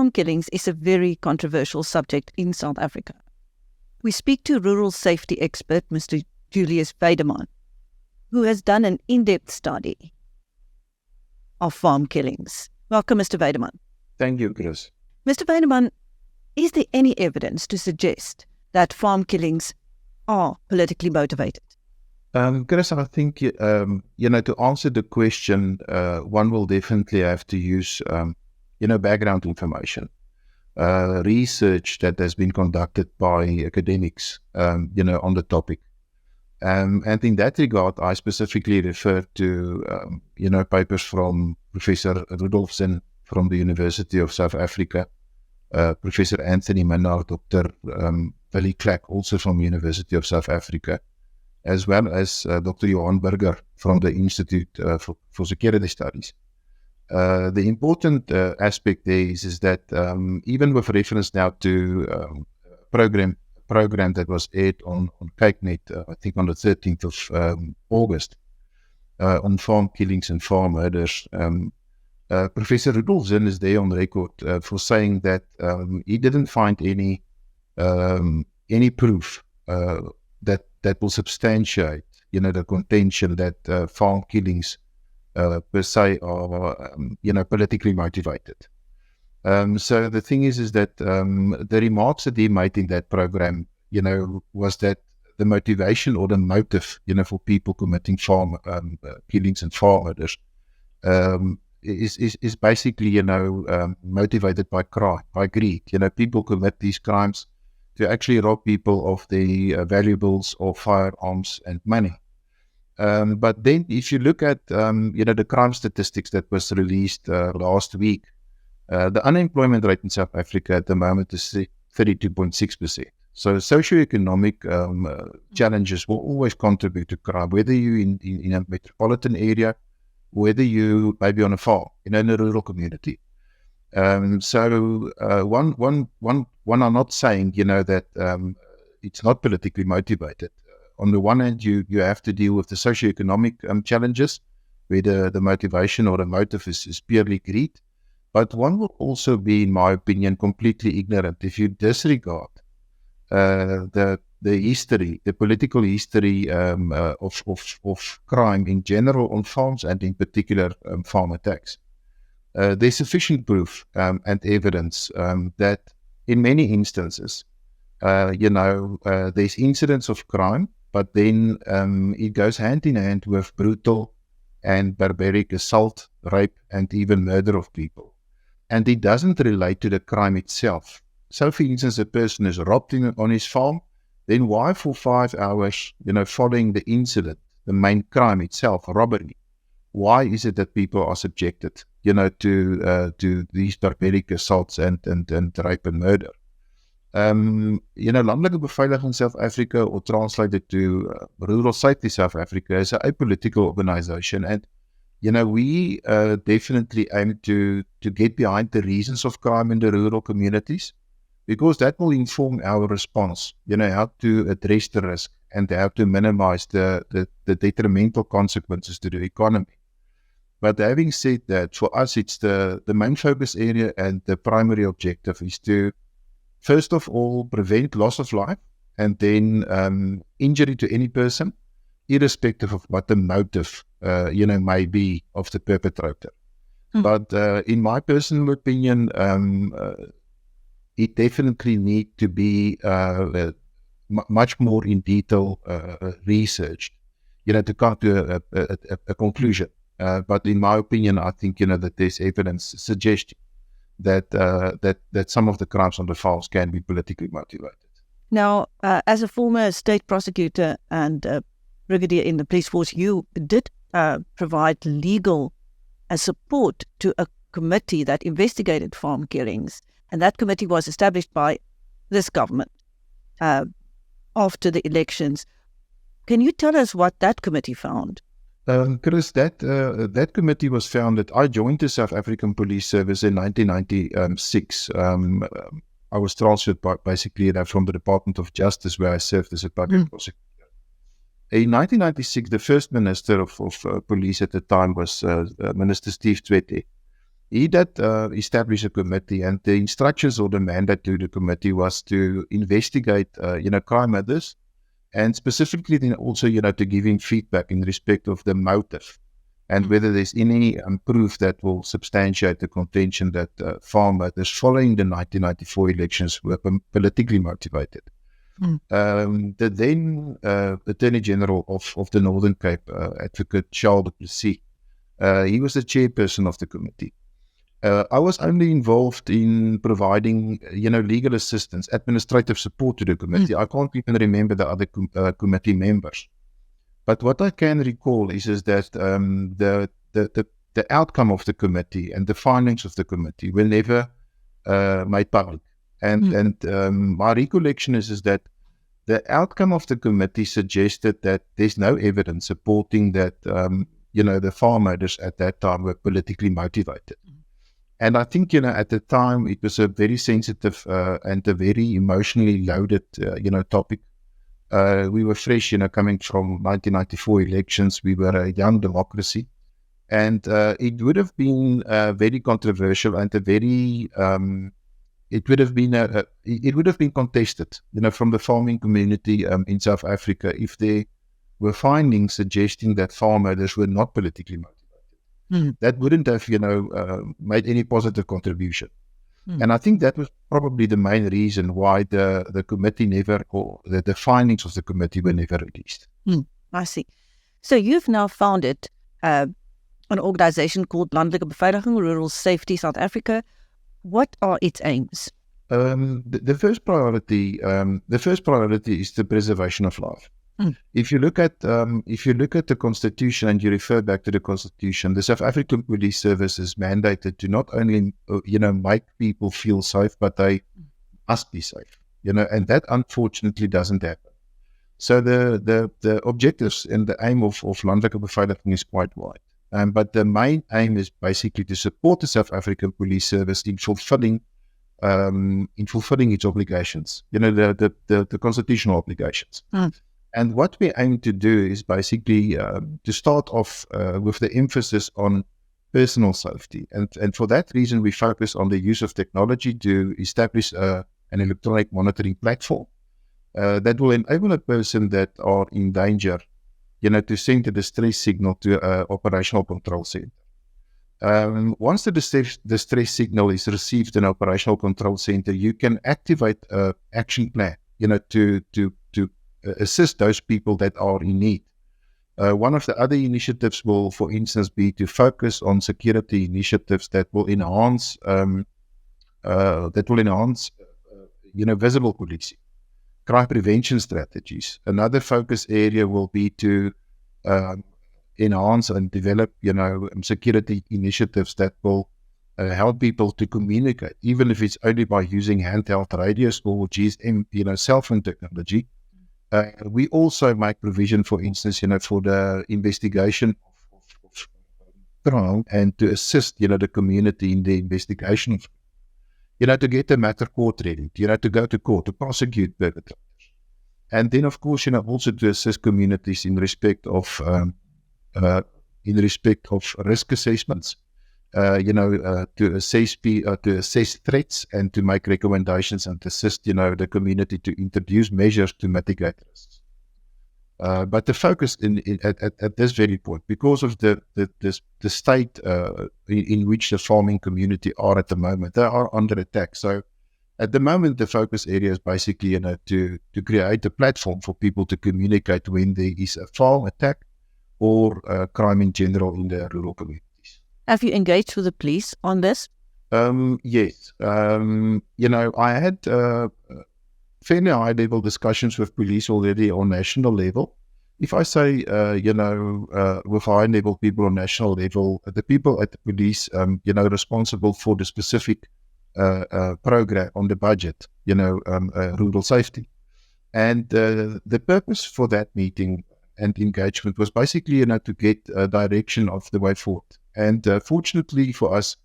farm killings is a very controversial subject in South Africa. We speak to rural safety expert Mr. Julius Weideman, who has done an in-depth study of farm killings. Welcome, Mr. Weideman. Thank you, Chris. Mr. Weideman, is there any evidence to suggest that farm killings are politically motivated? Chris, I think, to answer the question, one will definitely have to use, background information, research that has been conducted by academics, on the topic. And in that regard, I specifically refer to, papers from Professor Rudolfsen from the University of South Africa, Professor Anthony Minnaar, Dr. Willie Clark, also from the University of South Africa, as well as Dr. Johan Burger from the Institute for Security Studies. The important aspect there is that even with reference now to program that was aired on KykNet, I think on the 13th of August, on farm killings and farm murders, Professor Rudolfsen is there on record for saying that he didn't find any proof that will substantiate, the contention that farm killings per se are, politically motivated. So the thing is that the remarks that he made in that program, was that the motivation or the motive, for people committing farm killings and farm murders is basically, motivated by crime, by greed. People commit these crimes to actually rob people of their valuables or firearms and money. But then if you look at, the crime statistics that was released last week, the unemployment rate in South Africa at the moment is 32.6%. So socio-economic challenges will always contribute to crime, whether you're in a metropolitan area, whether you maybe on a farm, in a rural community. So one are not saying, that it's not politically motivated. On the one hand, you have to deal with the socio-economic challenges, where the motivation or the motive is purely greed. But one will also be, in my opinion, completely ignorant if you disregard the history, the political history of crime in general on farms and in particular farm attacks. There's sufficient proof and evidence that in many instances, there's incidents of crime, but then it goes hand in hand with brutal and barbaric assault, rape, and even murder of people. And it doesn't relate to the crime itself. So, for instance, a person is robbed on his farm, then why for 5 hours, following the incident, the main crime itself, robbery, why is it that people are subjected, to these barbaric assaults and rape and murder? Landelike Beveiliging South Africa, or translated to Rural Safety South Africa, is a apolitical organization, and we definitely aim to get behind the reasons of crime in the rural communities, because that will inform our response, how to address the risk and how to minimize the detrimental consequences to the economy. But having said that, for us, it's the main focus area, and the primary objective is to, first of all, prevent loss of life, and then injury to any person, irrespective of what the motive, may be of the perpetrator. But in my personal opinion, it definitely needs to be much more in detail researched, to come to a conclusion. But in my opinion, I think, that there's evidence suggesting that some of the crimes on the farms can be politically motivated. Now, as a former state prosecutor and brigadier in the police force, you did provide legal support to a committee that investigated farm killings, and that committee was established by this government after the elections. Can you tell us what that committee found? Chris, that committee was founded. I joined the South African Police Service in 1996. I was transferred basically from the Department of Justice, where I served as a public prosecutor. In 1996, the first Minister of Police at the time was Minister Steve Tshwete. he did establish a committee, and the instructions or the mandate to the committee was to investigate, crime others, and specifically then also, to give him feedback in respect of the motive and whether there's any proof that will substantiate the contention that farm others following the 1994 elections were politically motivated. The then Attorney General of the Northern Cape, Advocate Charles du Plessis, he was the chairperson of the committee. I was only involved in providing, legal assistance, administrative support to the committee. I can't even remember the other committee members. But what I can recall is that the outcome of the committee and the findings of the committee were never made public. And my recollection is that the outcome of the committee suggested that there's no evidence supporting that, the farm owners at that time were politically motivated. And I think, at the time, it was a very sensitive and a very emotionally loaded, topic. We were fresh, coming from 1994 elections. We were a young democracy. And it would have been very controversial and it would have been contested, from the farming community in South Africa if there were findings suggesting that farm owners were not politically motivated. That wouldn't have, made any positive contribution. And I think that was probably the main reason why the committee never, or the findings of the committee were never released. I see. So you've now founded an organization called Landelike Beveiliging, Rural Safety South Africa. What are its aims? The first priority is the preservation of life. If you look at the Constitution and you refer back to the Constitution, the South African Police Service is mandated to not only make people feel safe, but they must be safe. And that unfortunately doesn't happen. So the objectives and the aim of Landelike Beveiliging is quite wide. But the main aim is basically to support the South African Police Service in fulfilling its obligations. The constitutional obligations. And what we aim to do is basically to start off with the emphasis on personal safety. And for that reason, we focus on the use of technology to establish an electronic monitoring platform that will enable a person that are in danger, to send a distress signal to an operational control center. Once the distress signal is received in an operational control center, you can activate an action plan, to assist those people that are in need. One of the other initiatives will, for instance, be to focus on security initiatives that will enhance, visible policing, crime prevention strategies. Another focus area will be to enhance and develop, security initiatives that will help people to communicate, even if it's only by using handheld radios or GSM, cell phone technology. We also make provision, for instance, for the investigation of crime and to assist, the community in the investigation of, to get the matter court ready, to go to court, to prosecute perpetrators. And then, of course, also to assist communities in respect of risk assessments, to assess threats and to make recommendations and assist, the community to introduce measures to mitigate risks. But the focus at this very point, because of the state in which the farming community are at the moment, they are under attack. So at the moment, the focus area is basically, to create a platform for people to communicate when there is a farm attack or crime in general in the rural communities. Have you engaged with the police on this? Yes. I had fairly high-level discussions with police already on national level. If I say, with high-level people on national level, the people at the police, responsible for the specific program on the budget, rural safety. And the purpose for that meeting and engagement was basically, to get a direction of the way forward. And fortunately for us,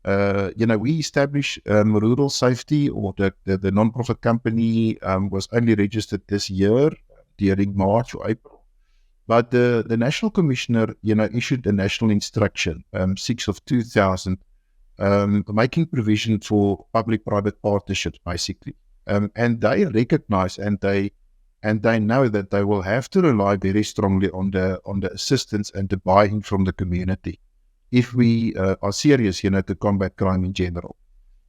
we established Rural Safety, or the non-profit company was only registered this year during March or April. But the National Commissioner, issued a national instruction, 6 of 2000, making provision for public-private partnerships, basically. And they recognize and they know that they will have to rely very strongly on the assistance and the buy-in from the community if we are serious, to combat crime in general.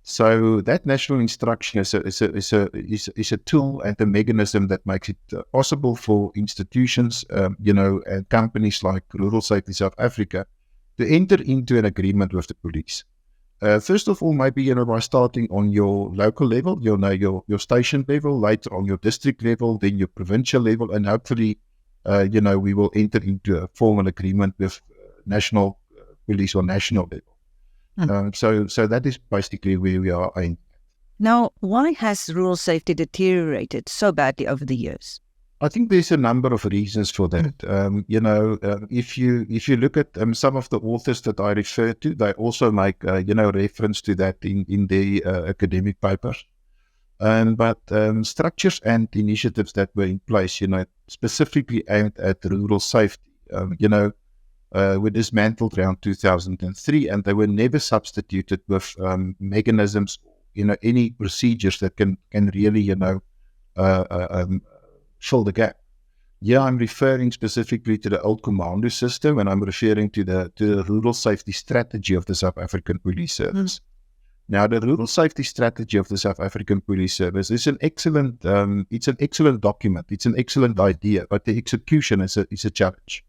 So that national instruction is a tool and a mechanism that makes it possible for institutions, and companies like Rural Safety South Africa to enter into an agreement with the police. First of all, maybe by starting on your local level, your station level, later on your district level, then your provincial level, and hopefully, we will enter into a formal agreement with national police or national level. So that is basically where we are aimed at. Now, why has rural safety deteriorated so badly over the years? I think there's a number of reasons for that. If you look at some of the authors that I refer to, they also make reference to that in their academic papers. But structures and initiatives that were in place, specifically aimed at rural safety, were dismantled around 2003, and they were never substituted with mechanisms, any procedures that can really, fill the gap. Yeah, I'm referring specifically to the old commando system, and I'm referring to the rural safety strategy of the South African Police Service. Now, the rural safety strategy of the South African Police Service is an excellent document. It's an excellent idea, but the execution is a challenge.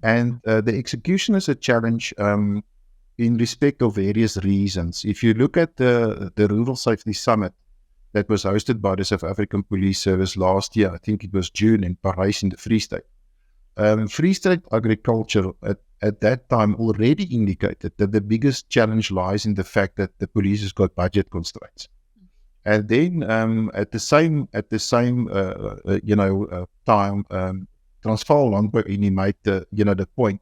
And the execution is a challenge in respect of various reasons. If you look at the Rural Safety Summit that was hosted by the South African Police Service last year, I think it was June in Paris in the Free State. Free State agriculture at that time already indicated that the biggest challenge lies in the fact that the police has got budget constraints. And then at the same time, Transvaal Landbouunie made the point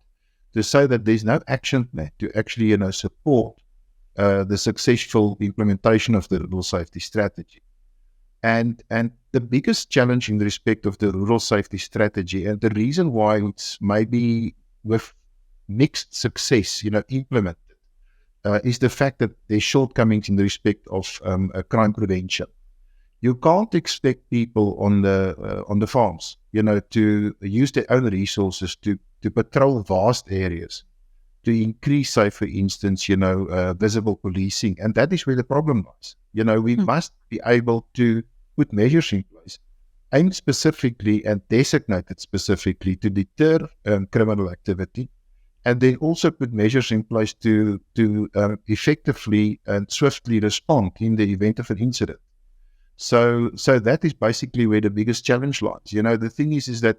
to say that there's no action plan to actually support the successful implementation of the rural safety strategy. And the biggest challenge in respect of the rural safety strategy, and the reason why it's maybe with mixed success, implemented, is the fact that there's shortcomings in respect of crime prevention. You can't expect people on the farms, to use their own resources to patrol vast areas, to increase, say, for instance, visible policing. And that is where the problem lies. We must be able to put measures in place aimed specifically and designated specifically to deter criminal activity, and then also put measures in place to effectively and swiftly respond in the event of an incident. So that is basically where the biggest challenge lies. The thing is that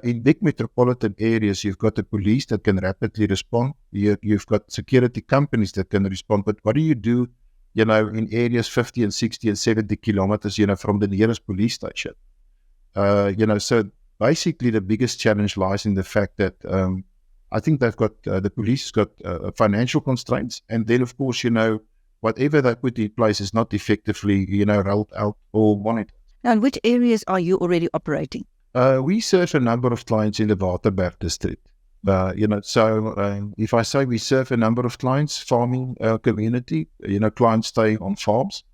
in big metropolitan areas, you've got the police that can rapidly respond. You've got security companies that can respond. But what do you do, in areas 50 and 60 and 70 kilometers, from the nearest police station? So basically the biggest challenge lies in the fact that I think they've got, the police has got financial constraints. And then, of course, whatever they put in place is not effectively, rolled out or monitored. Now, in which areas are you already operating? We serve a number of clients in the Waterberg district. So if I say we serve a number of clients, farming community, clients staying on farms.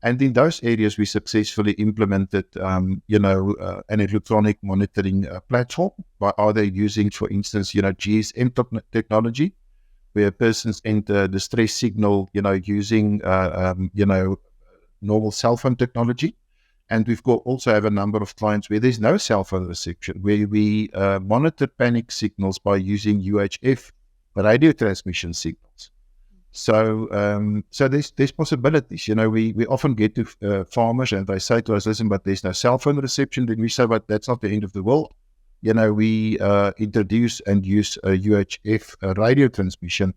And in those areas, we successfully implemented, an electronic monitoring platform by either using, for instance, GSM technology, where persons enter the distress signal, using, normal cell phone technology. And we've also have a number of clients where there's no cell phone reception, where we monitor panic signals by using UHF radio transmission signals. So there's possibilities. We often get to farmers and they say to us, listen, but there's no cell phone reception. Then we say, but that's not the end of the world. We introduce and use a UHF radio transmission,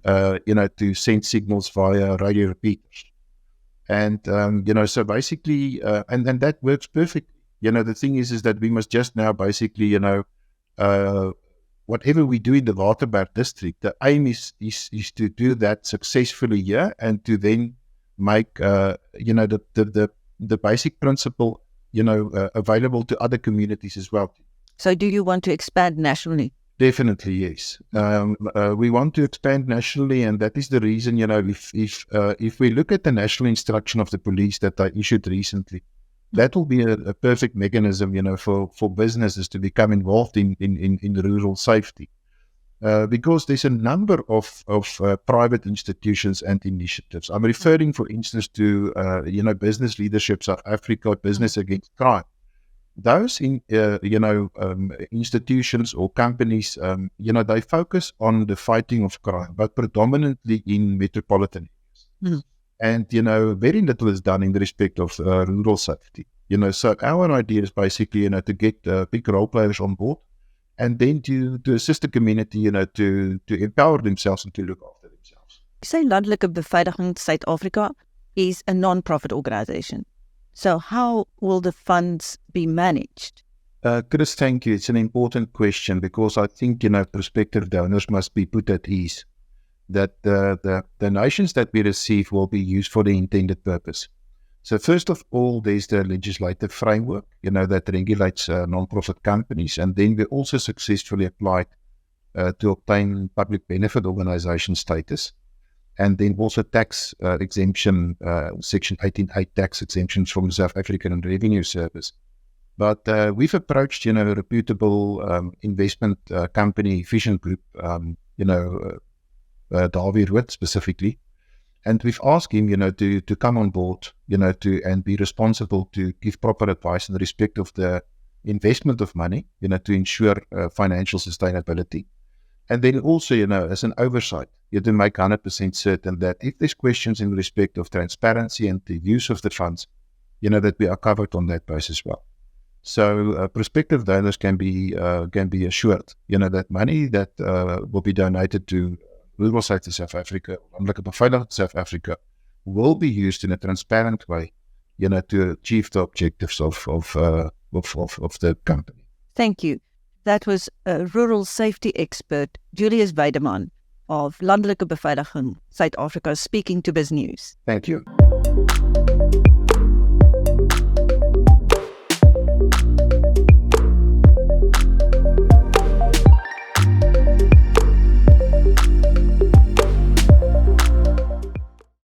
to send signals via radio repeaters. And, so basically, and that works perfectly. The thing is that we must just now basically, whatever we do in the Waterberg district, the aim is to do that successfully here and to then make, the basic principle, available to other communities as well. So do you want to expand nationally? Definitely, yes. We want to expand nationally, and that is the reason, if we look at the national instruction of the police that I issued recently, that will be a perfect mechanism, for businesses to become involved in rural safety. Because there's a number of private institutions and initiatives. I'm referring, for instance, to, Business Leadership South Africa, Business Against Crime. Those institutions or companies, they focus on the fighting of crime, but predominantly in metropolitan areas. And, very little is done in the respect of rural safety. So our idea is basically, to get big role players on board, and then to assist the community, to empower themselves and to look after themselves. You say Landelike Beveiliging SA is a non-profit organization. So how will the funds be managed? Chris, thank you. It's an important question, because I think, prospective donors must be put at ease that the donations that we receive will be used for the intended purpose. So first of all, there's the legislative framework, that regulates non-profit companies. And then we also successfully applied to obtain public benefit organization status. And then also tax exemption, Section 18(8) tax exemptions from the South African Revenue Service. But we've approached, a reputable investment company, Vision Group, Davie Rood specifically, and we've asked him, to come on board, and be responsible to give proper advice in respect of the investment of money, to ensure financial sustainability. And then also, as an oversight, to make 100% certain that if there's questions in respect of transparency and the use of the funds, that we are covered on that basis as well. So prospective donors can be assured, that money that will be donated to Rural Safety South Africa, Landelike Beveiliging South Africa, will be used in a transparent way, to achieve the objectives of the company. Thank you. That was rural safety expert Julius Weideman of Landelike Beveiliging South Africa speaking to BizNews. Thank you.